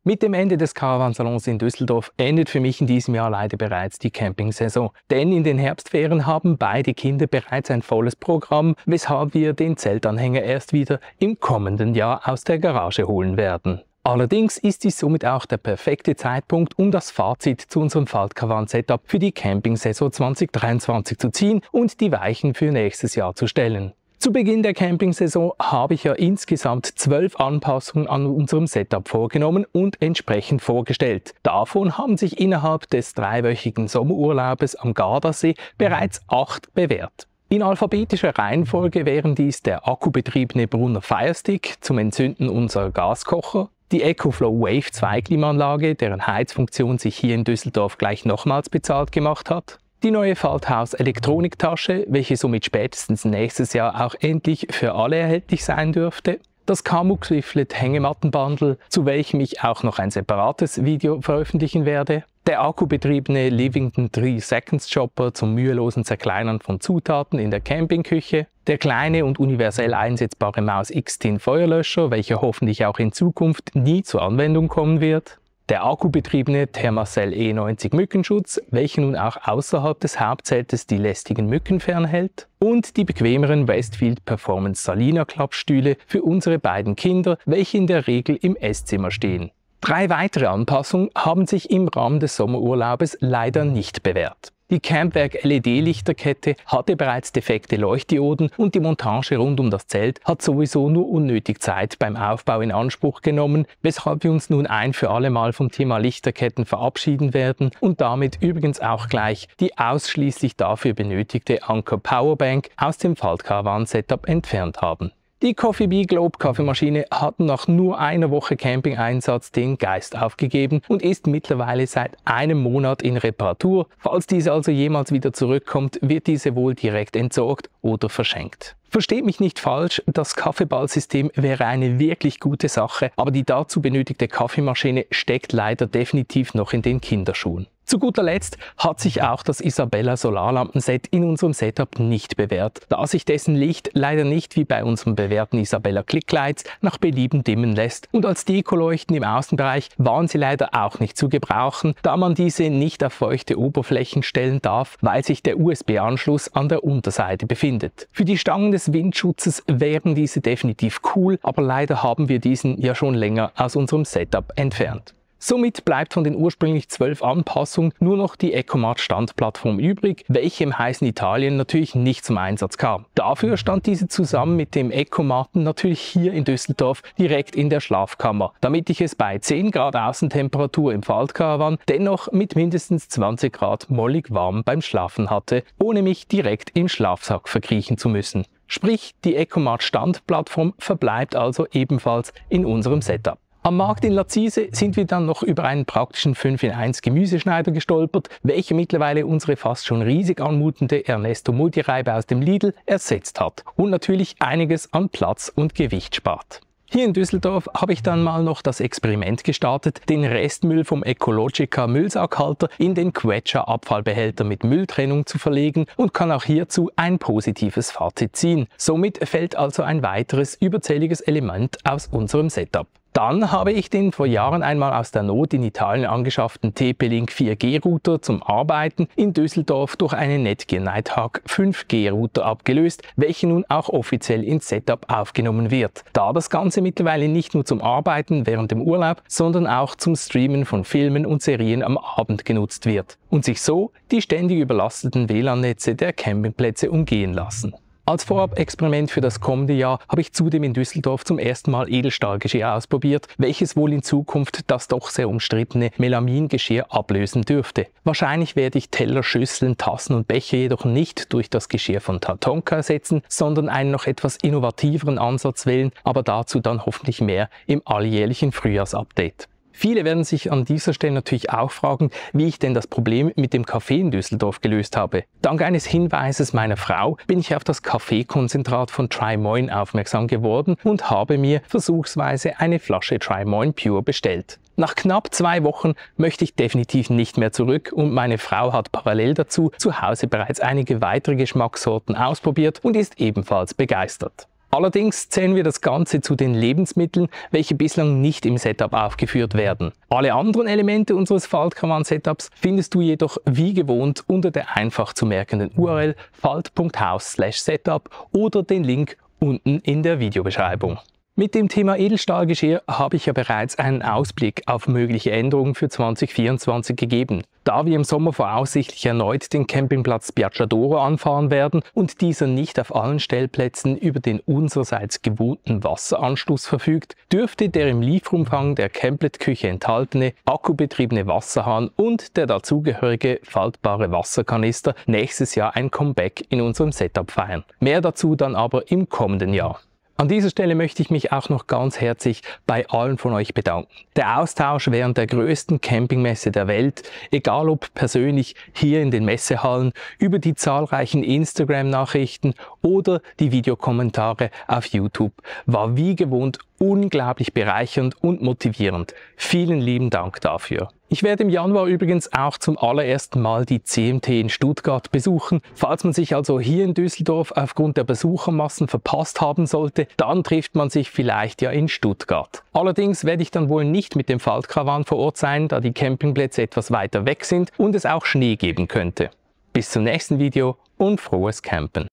Mit dem Ende des Caravansalons in Düsseldorf endet für mich in diesem Jahr leider bereits die Campingsaison. Denn in den Herbstferien haben beide Kinder bereits ein volles Programm, weshalb wir den Zeltanhänger erst wieder im kommenden Jahr aus der Garage holen werden. Allerdings ist dies somit auch der perfekte Zeitpunkt, um das Fazit zu unserem Faltcaravan-Setup für die Campingsaison 2023 zu ziehen und die Weichen für nächstes Jahr zu stellen. Zu Beginn der Campingsaison habe ich ja insgesamt 12 Anpassungen an unserem Setup vorgenommen und entsprechend vorgestellt. Davon haben sich innerhalb des dreiwöchigen Sommerurlaubes am Gardasee bereits 8 bewährt. In alphabetischer Reihenfolge wären dies der akkubetriebene Brunner Firestick zum Entzünden unserer Gaskocher, die EcoFlow Wave 2 Klimaanlage, deren Heizfunktion sich hier in Düsseldorf gleich nochmals bezahlt gemacht hat, die neue Falthaus Elektroniktasche, welche somit spätestens nächstes Jahr auch endlich für alle erhältlich sein dürfte, das Kamux Swiftlet Hängemattenbundle, zu welchem ich auch noch ein separates Video veröffentlichen werde, der akkubetriebene Livington 3 Seconds Chopper zum mühelosen Zerkleinern von Zutaten in der Campingküche, der kleine und universell einsetzbare Maus X-Tin Feuerlöscher, welcher hoffentlich auch in Zukunft nie zur Anwendung kommen wird, der akkubetriebene Thermacell E90 Mückenschutz, welcher nun auch außerhalb des Hauptzeltes die lästigen Mücken fernhält, und die bequemeren Westfield Performance Salina Klappstühle für unsere beiden Kinder, welche in der Regel im Esszimmer stehen. 3 weitere Anpassungen haben sich im Rahmen des Sommerurlaubes leider nicht bewährt. Die Campwerk LED-Lichterkette hatte bereits defekte Leuchtdioden und die Montage rund um das Zelt hat sowieso nur unnötig Zeit beim Aufbau in Anspruch genommen, weshalb wir uns nun ein für alle Mal vom Thema Lichterketten verabschieden werden und damit übrigens auch gleich die ausschließlich dafür benötigte Anker Powerbank aus dem Faltcaravan Setup entfernt haben. Die Coffee Bee Globe Kaffeemaschine hat nach nur einer Woche Campingeinsatz den Geist aufgegeben und ist mittlerweile seit einem Monat in Reparatur. Falls diese also jemals wieder zurückkommt, wird diese wohl direkt entsorgt oder verschenkt. Versteht mich nicht falsch, das Kaffeeballsystem wäre eine wirklich gute Sache, aber die dazu benötigte Kaffeemaschine steckt leider definitiv noch in den Kinderschuhen. Zu guter Letzt hat sich auch das Isabella Solarlampenset in unserem Setup nicht bewährt, da sich dessen Licht leider nicht wie bei unserem bewährten Isabella Clicklights nach Belieben dimmen lässt und als Dekoleuchten im Außenbereich waren sie leider auch nicht zu gebrauchen, da man diese nicht auf feuchte Oberflächen stellen darf, weil sich der USB-Anschluss an der Unterseite befindet. Für die Stangen des Windschutzes wären diese definitiv cool, aber leider haben wir diesen ja schon länger aus unserem Setup entfernt. Somit bleibt von den ursprünglich 12 Anpassungen nur noch die Ecomart Standplattform übrig, welche im heißen Italien natürlich nicht zum Einsatz kam. Dafür stand diese zusammen mit dem Ecomarten natürlich hier in Düsseldorf direkt in der Schlafkammer, damit ich es bei 10 Grad Außentemperatur im Faltcaravan dennoch mit mindestens 20 Grad mollig warm beim Schlafen hatte, ohne mich direkt im Schlafsack verkriechen zu müssen. Sprich, die Ecomart Standplattform verbleibt also ebenfalls in unserem Setup. Am Markt in Lazise sind wir dann noch über einen praktischen 5-in-1 Gemüseschneider gestolpert, welcher mittlerweile unsere fast schon riesig anmutende Ernesto Multireibe aus dem Lidl ersetzt hat und natürlich einiges an Platz und Gewicht spart. Hier in Düsseldorf habe ich dann mal noch das Experiment gestartet, den Restmüll vom Ecologica Müllsackhalter in den Quetscher Abfallbehälter mit Mülltrennung zu verlegen und kann auch hierzu ein positives Fazit ziehen. Somit fällt also ein weiteres überzähliges Element aus unserem Setup. Dann habe ich den vor Jahren einmal aus der Not in Italien angeschafften TP-Link 4G-Router zum Arbeiten in Düsseldorf durch einen Netgear Nighthawk 5G-Router abgelöst, welcher nun auch offiziell ins Setup aufgenommen wird. Da das Ganze mittlerweile nicht nur zum Arbeiten während dem Urlaub, sondern auch zum Streamen von Filmen und Serien am Abend genutzt wird und sich so die ständig überlasteten WLAN-Netze der Campingplätze umgehen lassen. Als Vorab-Experiment für das kommende Jahr habe ich zudem in Düsseldorf zum ersten Mal Edelstahlgeschirr ausprobiert, welches wohl in Zukunft das doch sehr umstrittene Melamingeschirr ablösen dürfte. Wahrscheinlich werde ich Teller, Schüsseln, Tassen und Becher jedoch nicht durch das Geschirr von Tatonka ersetzen, sondern einen noch etwas innovativeren Ansatz wählen, aber dazu dann hoffentlich mehr im alljährlichen Frühjahrsupdate. Viele werden sich an dieser Stelle natürlich auch fragen, wie ich denn das Problem mit dem Kaffee in Düsseldorf gelöst habe. Dank eines Hinweises meiner Frau bin ich auf das Kaffeekonzentrat von Tri-Moin aufmerksam geworden und habe mir versuchsweise eine Flasche Tri-Moin Pure bestellt. Nach knapp 2 Wochen möchte ich definitiv nicht mehr zurück und meine Frau hat parallel dazu zu Hause bereits einige weitere Geschmackssorten ausprobiert und ist ebenfalls begeistert. Allerdings zählen wir das Ganze zu den Lebensmitteln, welche bislang nicht im Setup aufgeführt werden. Alle anderen Elemente unseres Faltcaravan-Setups findest du jedoch wie gewohnt unter der einfach zu merkenden URL falt.house/setup oder den Link unten in der Videobeschreibung. Mit dem Thema Edelstahlgeschirr habe ich ja bereits einen Ausblick auf mögliche Änderungen für 2024 gegeben. Da wir im Sommer voraussichtlich erneut den Campingplatz Spiaggiadoro anfahren werden und dieser nicht auf allen Stellplätzen über den unsererseits gewohnten Wasseranschluss verfügt, dürfte der im Lieferumfang der Camplet-Küche enthaltene akkubetriebene Wasserhahn und der dazugehörige faltbare Wasserkanister nächstes Jahr ein Comeback in unserem Setup feiern. Mehr dazu dann aber im kommenden Jahr. An dieser Stelle möchte ich mich auch noch ganz herzlich bei allen von euch bedanken. Der Austausch während der größten Campingmesse der Welt, egal ob persönlich hier in den Messehallen, über die zahlreichen Instagram-Nachrichten oder die Videokommentare auf YouTube, war wie gewohnt unglaublich bereichernd und motivierend. Vielen lieben Dank dafür. Ich werde im Januar übrigens auch zum allerersten Mal die CMT in Stuttgart besuchen. Falls man sich also hier in Düsseldorf aufgrund der Besuchermassen verpasst haben sollte, dann trifft man sich vielleicht ja in Stuttgart. Allerdings werde ich dann wohl nicht mit dem Faltcaravan vor Ort sein, da die Campingplätze etwas weiter weg sind und es auch Schnee geben könnte. Bis zum nächsten Video und frohes Campen!